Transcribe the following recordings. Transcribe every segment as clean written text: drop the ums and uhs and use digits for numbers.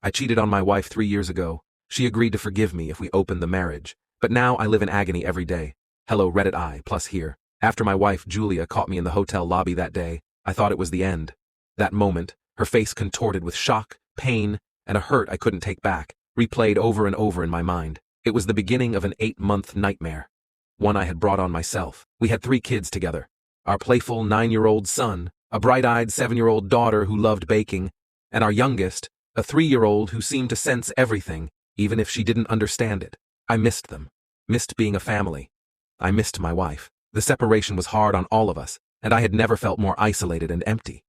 I cheated on my wife 3 years ago. She agreed to forgive me if we opened the marriage. But now I live in agony every day. Hello Reddit I plus here. After my wife Julia caught me in the hotel lobby that day, I thought it was the end. That moment, her face contorted with shock, pain, and a hurt I couldn't take back, replayed over and over in my mind. It was the beginning of an 8-month nightmare. One I had brought on myself. We had 3 kids together. Our playful 9-year-old son, a bright-eyed 7-year-old daughter who loved baking, and our youngest, a 3-year-old who seemed to sense everything, even if she didn't understand it. I missed them. Missed being a family. I missed my wife. The separation was hard on all of us, and I had never felt more isolated and empty.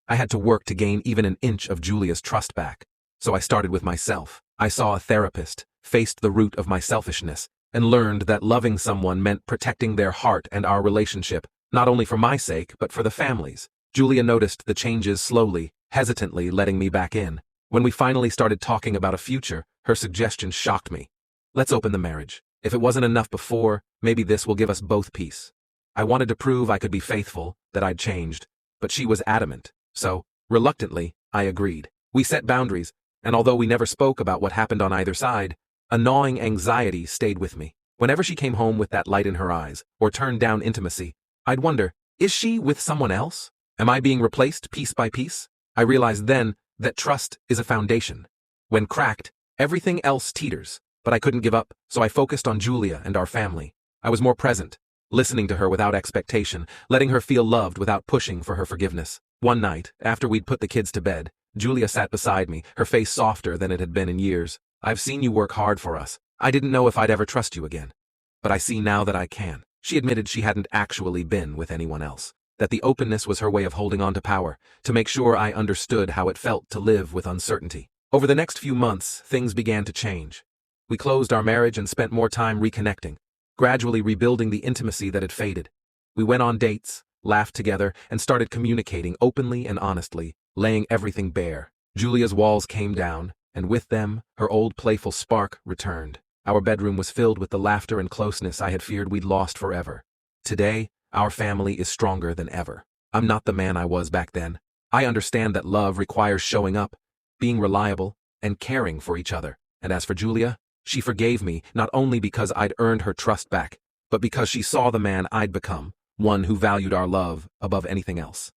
I had to work to gain even an inch of Julia's trust back. So I started with myself. I saw a therapist, faced the root of my selfishness, and learned that loving someone meant protecting their heart and our relationship, not only for my sake, but for the family's. Julia noticed the changes slowly, hesitantly letting me back in. When we finally started talking about a future, her suggestion shocked me. Let's open the marriage. If it wasn't enough before, maybe this will give us both peace. I wanted to prove I could be faithful, that I'd changed, but she was adamant. So, reluctantly, I agreed. We set boundaries, and although we never spoke about what happened on either side, a gnawing anxiety stayed with me. Whenever she came home with that light in her eyes, or turned down intimacy, I'd wonder, is she with someone else? Am I being replaced piece by piece? I realized then that trust is a foundation. When cracked, everything else teeters. But I couldn't give up, so I focused on Julia and our family. I was more present, listening to her without expectation, letting her feel loved without pushing for her forgiveness. One night, after we'd put the kids to bed, Julia sat beside me, her face softer than it had been in years. I've seen you work hard for us. I didn't know if I'd ever trust you again. But I see now that I can. She admitted she hadn't actually been with anyone else. That the openness was her way of holding on to power, to make sure I understood how it felt to live with uncertainty. Over the next few months, things began to change. We closed our marriage and spent more time reconnecting, gradually rebuilding the intimacy that had faded. We went on dates, laughed together, and started communicating openly and honestly, laying everything bare. Julia's walls came down, and with them, her old playful spark returned. Our bedroom was filled with the laughter and closeness I had feared we'd lost forever. Today, our family is stronger than ever. I'm not the man I was back then. I understand that love requires showing up, being reliable, and caring for each other. And as for Julia, she forgave me not only because I'd earned her trust back, but because she saw the man I'd become, one who valued our love above anything else.